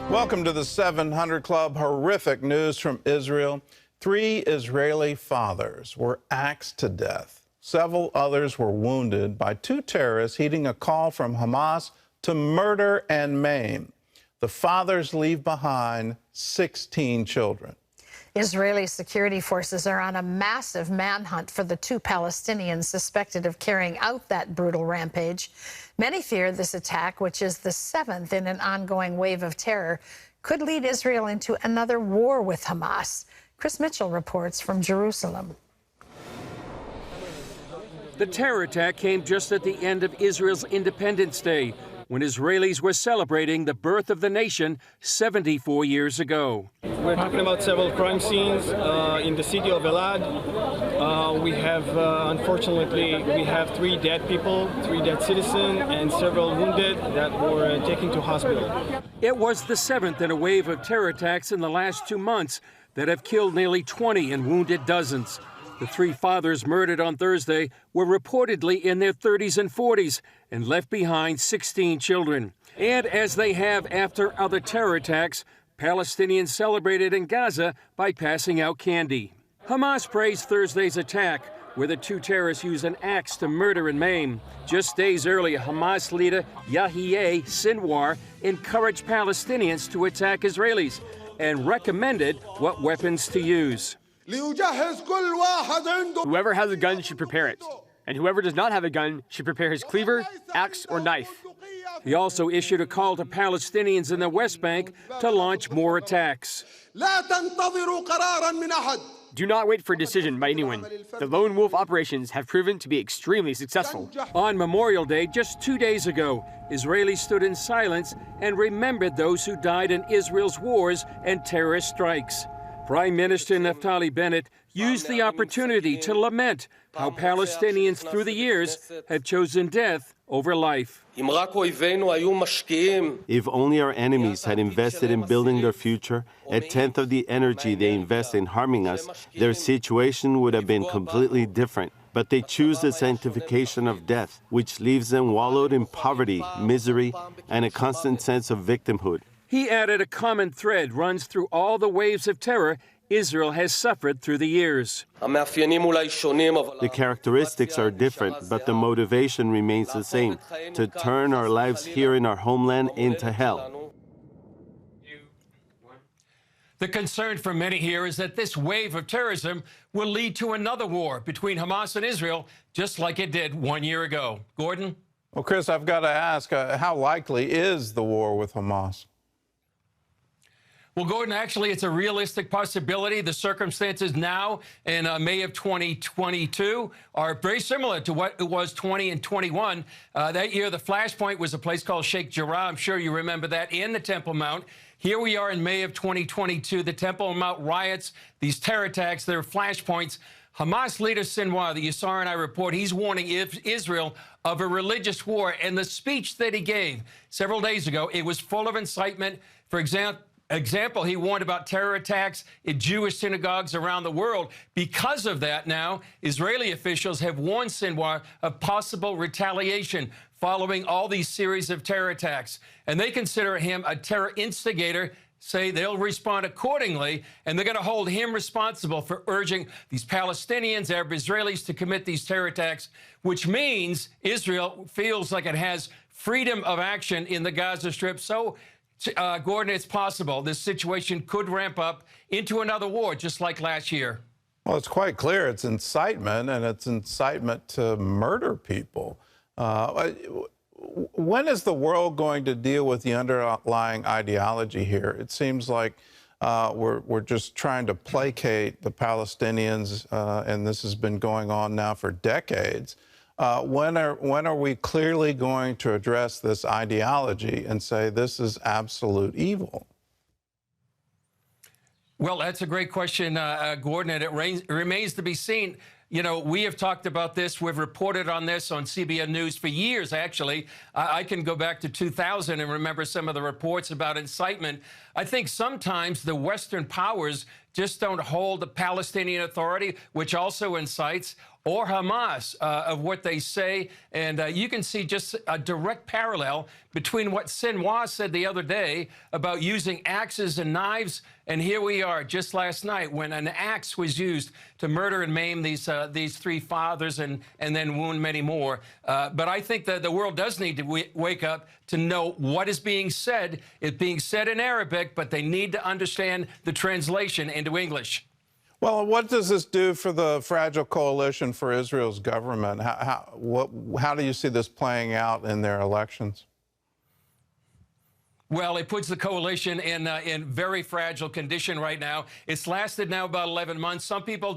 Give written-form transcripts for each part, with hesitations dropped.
Welcome to the 700 Club. Horrific news from Israel. 3 Israeli fathers were axed to death. Several others were wounded by 2 terrorists heeding a call from Hamas to murder and maim. The fathers leave behind 16 children. Israeli security forces are on a massive manhunt for the 2 Palestinians suspected of carrying out that brutal rampage. Many fear this attack, which is the 7th in an ongoing wave of terror, could lead Israel into another war with Hamas. Chris Mitchell reports from Jerusalem. The terror attack came just at the end of Israel's Independence Day, when Israelis were celebrating the birth of the nation 74 years ago. We're talking about several crime scenes in the city of Elad. Unfortunately, we have 3 dead people, 3 dead citizens, and several wounded that were taken to hospital. It was the 7th in a wave of terror attacks in the last 2 months that have killed nearly 20 and wounded dozens. The 3 fathers murdered on Thursday were reportedly in their 30s and 40s and left behind 16 children. And as they have after other terror attacks, Palestinians celebrated in Gaza by passing out candy. Hamas praised Thursday's attack, where the 2 terrorists used an axe to murder and maim. Just days earlier, Hamas leader Yahya Sinwar encouraged Palestinians to attack Israelis and recommended what weapons to use. Whoever has a gun should prepare it, and whoever does not have a gun should prepare his cleaver, axe, or knife. He also issued a call to Palestinians in the West Bank to launch more attacks. Do not wait for a decision by anyone. The lone wolf operations have proven to be extremely successful. On Memorial Day, just 2 days ago, Israelis stood in silence and remembered those who died in Israel's wars and terrorist strikes. Prime Minister Naftali Bennett used the opportunity to lament how Palestinians through the years have chosen death over life. If only our enemies had invested in building their future, a tenth of the energy they invest in harming us, their situation would have been completely different. But they choose the sanctification of death, which leaves them wallowed in poverty, misery, and a constant sense of victimhood. He added a common thread runs through all the waves of terror Israel has suffered through the years. The characteristics are different, but the motivation remains the same, to turn our lives here in our homeland into hell. The concern for many here is that this wave of terrorism will lead to another war between Hamas and Israel, just like it did 1 year ago. Gordon? Well, Chris, I've got to ask, how likely is the war with Hamas? Well, Gordon, actually, it's a realistic possibility. The circumstances now in May of 2022 are very similar to what it was 20 and 21. That year, the flashpoint was a place called Sheikh Jarrah. I'm sure you remember that, in the Temple Mount. Here we are in May of 2022, the Temple Mount riots, these terror attacks, they're flashpoints. Hamas leader Sinwar, the Yassar and I report, he's warning Israel of a religious war. And the speech that he gave several days ago, it was full of incitement. For example, he warned about terror attacks in Jewish synagogues around the world. Because of that, now, Israeli officials have warned Sinwar of possible retaliation following all these series of terror attacks. And they consider him a terror instigator, say they'll respond accordingly, and they're going to hold him responsible for urging these Palestinians, Arab Israelis to commit these terror attacks, which means Israel feels like it has freedom of action in the Gaza Strip. So, Gordon, it's possible this situation could ramp up into another war, just like last year. Well, it's quite clear it's incitement, and it's incitement to murder people. When is the world going to deal with the underlying ideology here? It seems like we're just trying to placate the Palestinians, and this has been going on now for decades. When are we clearly going to address this ideology and say this is absolute evil? Well, that's a great question, Gordon, and it remains to be seen. You know, we have talked about this. We've reported on this on CBN News for years, actually. I can go back to 2000 and remember some of the reports about incitement. I think sometimes the Western powers just don't hold the Palestinian Authority, which also incites, or Hamas, of what they say. And you can see just a direct parallel between what Sinwar said the other day about using axes and knives, and here we are just last night when an axe was used to murder and maim these three fathers and then wound many more. But I think that the world does need to wake up to know what is being said. It's being said in Arabic, but they need to understand the translation into English. Well, what does this do for the fragile coalition for Israel's government? How do you see this playing out in their elections? Well, it puts the coalition in very fragile condition right now. It's lasted now about 11 months. Some people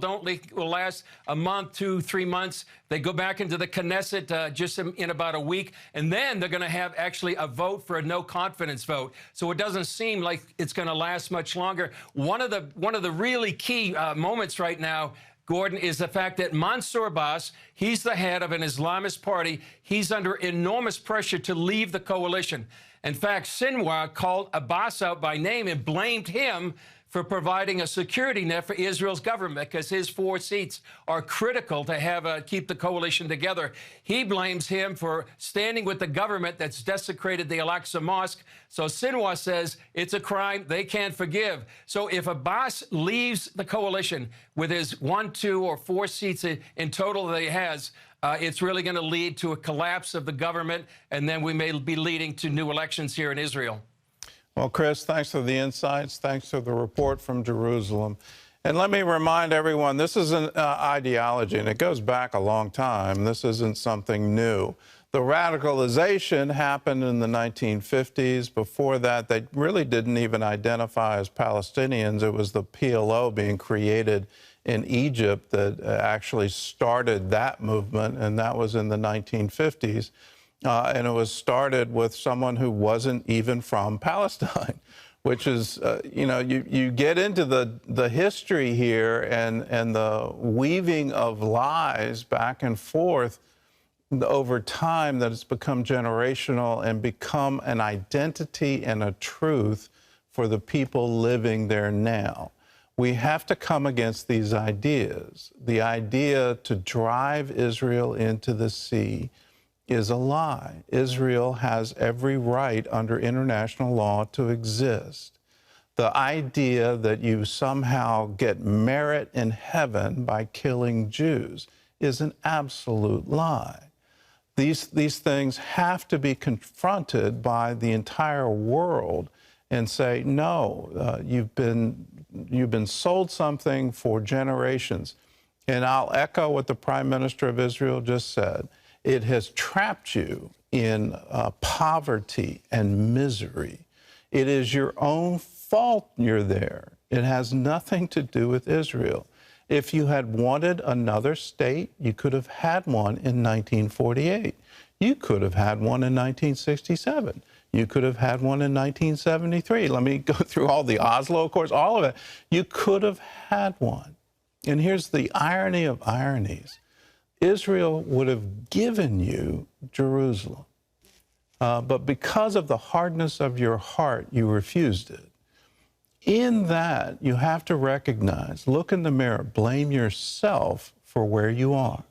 will last a month, 2, 3 months. They go back into the Knesset just in about a week, and then they're going to have actually a vote for a no confidence vote. So it doesn't seem like it's going to last much longer. One of the really key moments right now, Gordon, is the fact that Mansour Abbas, he's the head of an Islamist party. He's under enormous pressure to leave the coalition. In fact, Sinwar called Abbas out by name and blamed him for providing a security net for Israel's government because his 4 seats are critical to keep the coalition together. He blames him for standing with the government that's desecrated the Al-Aqsa Mosque. So Sinwar says it's a crime they can't forgive. So if Abbas leaves the coalition with his 1, 2, or 4 seats in total that he has, it's really going to lead to a collapse of the government, and then we may be leading to new elections here in Israel. Well, Chris, thanks for the insights. Thanks for the report from Jerusalem. And let me remind everyone, this is an ideology, and it goes back a long time. This isn't something new. The radicalization happened in the 1950s. Before that, they really didn't even identify as Palestinians. It was the PLO being created in Egypt that actually started that movement, and that was in the 1950s. And it was started with someone who wasn't even from Palestine, which is, you get into the history here and the weaving of lies back and forth over time that has become generational and become an identity and a truth for the people living there now. We have to come against these ideas. The idea to drive Israel into the sea is a lie. Israel has every right under international law to exist. The idea that you somehow get merit in heaven by killing Jews is an absolute lie. These things have to be confronted by the entire world and say, no, you've been sold something for generations. And I'll echo what the Prime Minister of Israel just said. It has trapped you in poverty and misery. It is your own fault you're there. It has nothing to do with Israel. If you had wanted another state, you could have had one in 1948. You could have had one in 1967. You could have had one in 1973. Let me go through all the Oslo Accords, all of it. You could have had one. And here's the irony of ironies. Israel would have given you Jerusalem. But because of the hardness of your heart, you refused it. In that, you have to recognize, look in the mirror, blame yourself for where you are.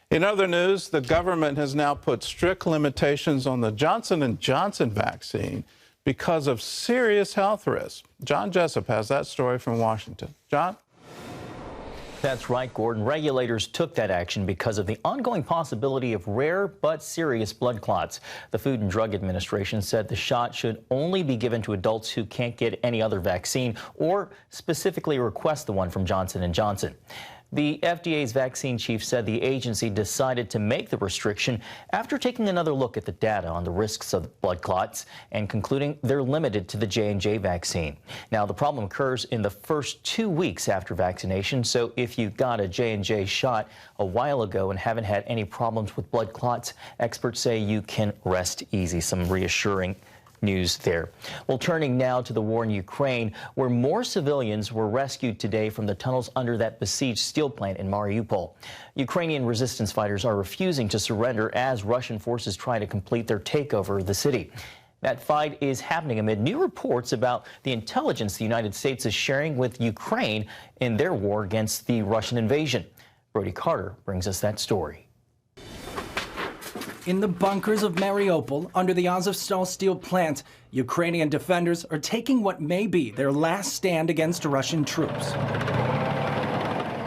In other news, the government has now put strict limitations on the Johnson & Johnson vaccine because of serious health risks. John Jessup has that story from Washington. John? That's right, Gordon. Regulators took that action because of the ongoing possibility of rare but serious blood clots. The Food and Drug Administration said the shot should only be given to adults who can't get any other vaccine or specifically request the one from Johnson & Johnson. The FDA's vaccine chief said the agency decided to make the restriction after taking another look at the data on the risks of blood clots and concluding they're limited to the J&J vaccine. Now, the problem occurs in the first 2 weeks after vaccination, so if you got a J&J shot a while ago and haven't had any problems with blood clots, experts say you can rest easy. Some reassuring news there. Well, turning now to the war in Ukraine, where more civilians were rescued today from the tunnels under that besieged steel plant in Mariupol. Ukrainian resistance fighters are refusing to surrender as Russian forces try to complete their takeover of the city. That fight is happening amid new reports about the intelligence the United States is sharing with Ukraine in their war against the Russian invasion. Brody Carter brings us that story. In the bunkers of Mariupol, under the Azovstal steel plant, Ukrainian defenders are taking what may be their last stand against Russian troops.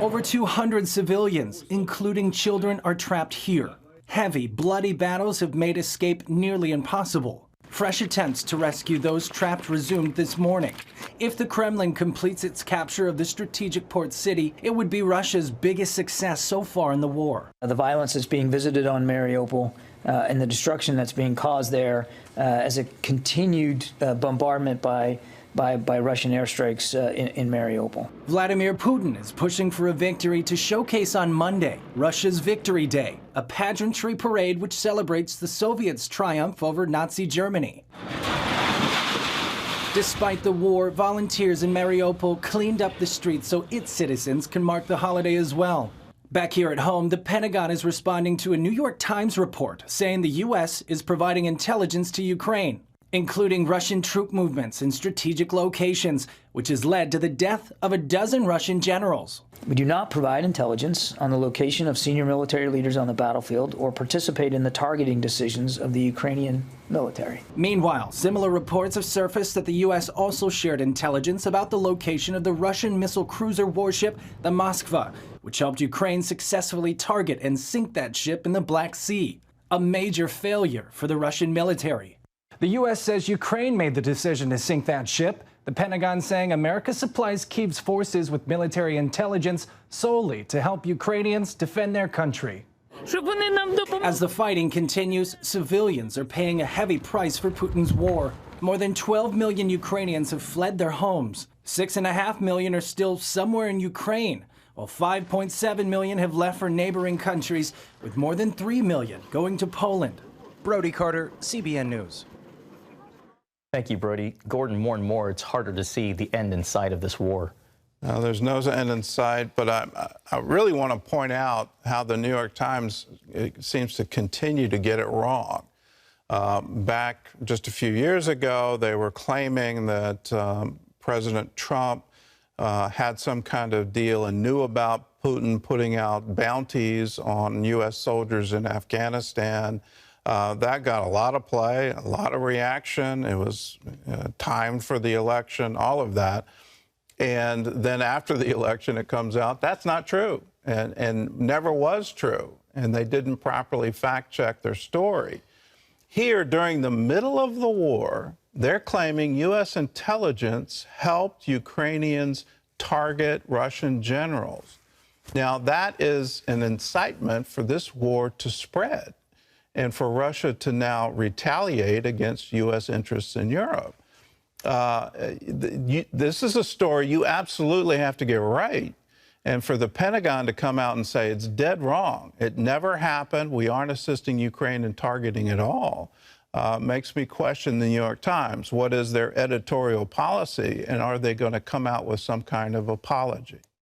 Over 200 civilians, including children, are trapped here. Heavy, bloody battles have made escape nearly impossible. Fresh attempts to rescue those trapped resumed this morning. If the Kremlin completes its capture of the strategic port city, it would be Russia's biggest success so far in the war. The violence that's being visited on Mariupol and the destruction that's being caused there as a continued bombardment by Russian airstrikes in Mariupol. Vladimir Putin is pushing for a victory to showcase on Monday, Russia's Victory Day, a pageantry parade which celebrates the Soviets' triumph over Nazi Germany. Despite the war, volunteers in Mariupol cleaned up the streets so its citizens can mark the holiday as well. Back here at home, the Pentagon is responding to a New York Times report saying the U.S. is providing intelligence to Ukraine, including Russian troop movements in strategic locations, which has led to the death of a dozen Russian generals. We do not provide intelligence on the location of senior military leaders on the battlefield or participate in the targeting decisions of the Ukrainian military. Meanwhile, similar reports have surfaced that the U.S. also shared intelligence about the location of the Russian missile cruiser warship, the Moskva, which helped Ukraine successfully target and sink that ship in the Black Sea. A major failure for the Russian military. The U.S. says Ukraine made the decision to sink that ship. The Pentagon saying America supplies Kyiv's forces with military intelligence solely to help Ukrainians defend their country. As the fighting continues, civilians are paying a heavy price for Putin's war. More than 12 million Ukrainians have fled their homes. 6.5 million are still somewhere in Ukraine, while 5.7 million have left for neighboring countries, with more than 3 million going to Poland. Brody Carter, CBN News. Thank you, Brody. Gordon, more and more, it's harder to see the end in sight of this war. No, there's no end in sight, but I really want to point out how the New York Times seems to continue to get it wrong. Back just a few years ago, they were claiming that President Trump had some kind of deal and knew about Putin putting out bounties on U.S. soldiers in Afghanistan. That got a lot of play, a lot of reaction. It was timed for the election, all of that. And then after the election, it comes out that's not true and never was true. And they didn't properly fact check their story. Here, during the middle of the war, they're claiming U.S. intelligence helped Ukrainians target Russian generals. Now, that is an incitement for this war to spread and for Russia to now retaliate against U.S. interests in Europe. This is a story you absolutely have to get right. And for the Pentagon to come out and say it's dead wrong, it never happened, we aren't assisting Ukraine in targeting at all, makes me question the New York Times. What is their editorial policy, and are they going to come out with some kind of apology?